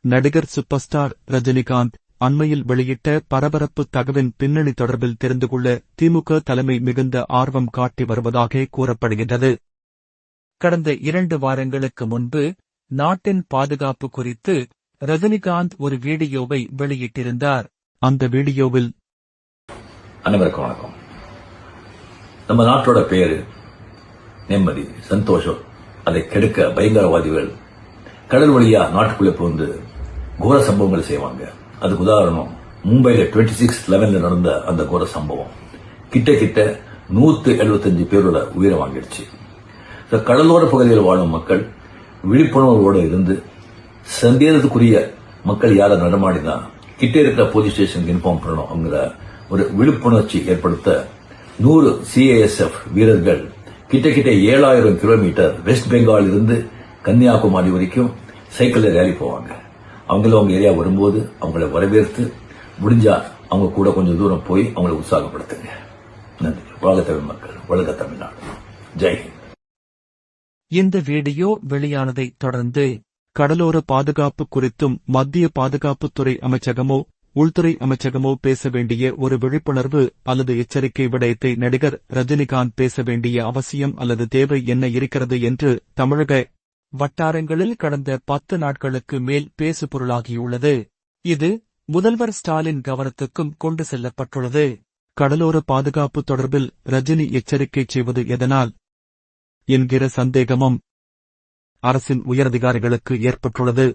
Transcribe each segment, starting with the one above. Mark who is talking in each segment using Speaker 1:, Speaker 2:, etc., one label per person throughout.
Speaker 1: நடிகர் super star Rajinikanth அண்மையில் வெளியிட்ட பரபரப்பு தகவலின் பின்னணி தொடர்பில் தெரிந்து கொள்ள திமுக தலைமை மிகுந்த ஆர்வம் காட்டி வருவதாக கூறப்படுகின்றது. கடந்த 2 வாரங்களுக்கு முன்பு நாட்டின் பாதுகாப்பு குறித்து ரஜினிகாந்த் ஒரு வீடியோவை வெளியிட்டிருந்தார். அந்த வீடியோவில்
Speaker 2: அனைவருக்கும் வணக்கம். நம்ம நாட்டோட பேரு நிம்மதி, சந்தோஷம், அதை கெடுக்க பயங்கரவாதிகள் கடல் வழியா நாட்டுக்குள்ளே புகுந்து கோர சம்பவங்கள் செய்வாங்க. அதுக்கு உதாரணம் மும்பையில 26/11 நடந்த அந்த கோர சம்பவம் கிட்ட 175 பேரோட உயிரை வாங்கிடுச்சு. கடலோர பகுதியில் வாழும் மக்கள் விழிப்புணர்வோடு இருந்து சந்தேகத்துக்குரிய மக்கள் யாரை நடமாடினா கிட்ட இருக்கிற போலீஸ் ஸ்டேஷனுக்கு இன்ஃபார்ம் பண்ணணும் அப்படிங்கிற ஒரு விழிப்புணர்ச்சி ஏற்படுத்த 100 CISF வீரர்கள் கிட்ட 7000 கிலோமீட்டர் வெஸ்ட் பெங்கால் இருந்து கன்னியாகுமரி வரைக்கும் சைக்கிள்ல ரேலி போவாங்க. அவங்க ஏரியா வரும்போது அவங்களை வரவேற்று முடிஞ்சா அவங்க கூட கொஞ்சம் தூரம் போய் அவங்களை உற்சாகப்படுத்துங்க. நன்றி. வாழ்க தமிழ் மக்கள், வாழ்க தமிழ்நாடு. ஜெய்ஹிந்த்.
Speaker 1: இந்த வீடியோ வெளியானதை தொடர்ந்து கடலோர பாதுகாப்பு குறித்தும் மத்திய பாதுகாப்புத்துறை அமைச்சகமோ உள்துறை அமைச்சகமோ பேச வேண்டிய ஒரு விழிப்புணர்வு அல்லது எச்சரிக்கை விடயத்தை நடிகர் ரஜினிகாந்த் பேச வேண்டிய அவசியம் அல்லது தேவை என்ன இருக்கிறது என்று தமிழக வட்டாரங்களில் கடந்த 10 நாட்களுக்கு மேல் பேசுபொருளாகியுள்ளது. இது முதல்வர் ஸ்டாலின் கவனத்துக்கும் கொண்டு செல்லப்பட்டுள்ளது. கடலோர பாதுகாப்பு தொடர்பில் ரஜினி எச்சரிக்கை செய்வது எதனால் என்கிற சந்தேகமும் அரசின் உயரதிகாரிகளுக்கு ஏற்பட்டுள்ளது.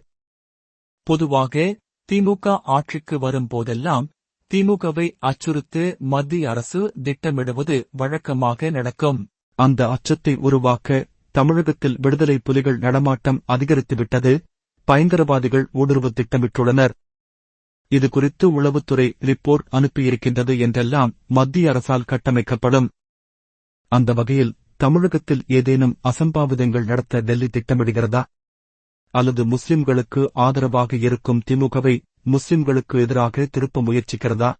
Speaker 1: பொதுவாக திமுக ஆட்சிக்கு வரும் போதெல்லாம் திமுகவை அச்சுறுத்த மத்திய அரசு திட்டமிடுவது வழக்கமாக நடக்கும். அந்த அச்சத்தை உருவாக்க தமிழகத்தில் விடுதலை புலிகள் நடமாட்டம் அதிகரித்துவிட்டது. பயங்கரவாதிகள் ஊடுருவ திட்டமிட்டுள்ளனர். இதுகுறித்து உளவுத்துறை ரிப்போர்ட் அனுப்பியிருக்கின்றது என்றெல்லாம் மத்திய அரசால் கட்டமைக்கப்படும். அந்த வகையில் தமிழகத்தில் ஏதேனும் அசம்பாவிதங்கள் நடத்த டெல்லி திட்டமிடுகிறதா? அல்லது முஸ்லிம்களுக்கு ஆதரவாக இருக்கும் திமுகவை முஸ்லிம்களுக்கு எதிராக திருப்ப முயற்சிக்கிறதா?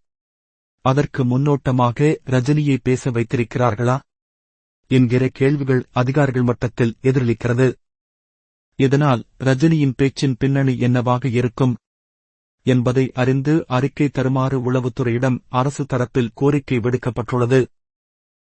Speaker 1: அதற்கு முன்னோட்டமாக ரஜினியை பேச வைத்திருக்கிறார்களா என்கிற கேள்விகள் அதிகாரிகள் மட்டத்தில் எதிரொலிக்கிறது. இதனால் ரஜினியின் பேச்சின் பின்னணி என்னவாக இருக்கும் என்பதை அறிந்து அறிக்கை தருமாறு உளவுத்துறையிடம் அரசு தரப்பில் கோரிக்கை விடுக்கப்பட்டுள்ளது.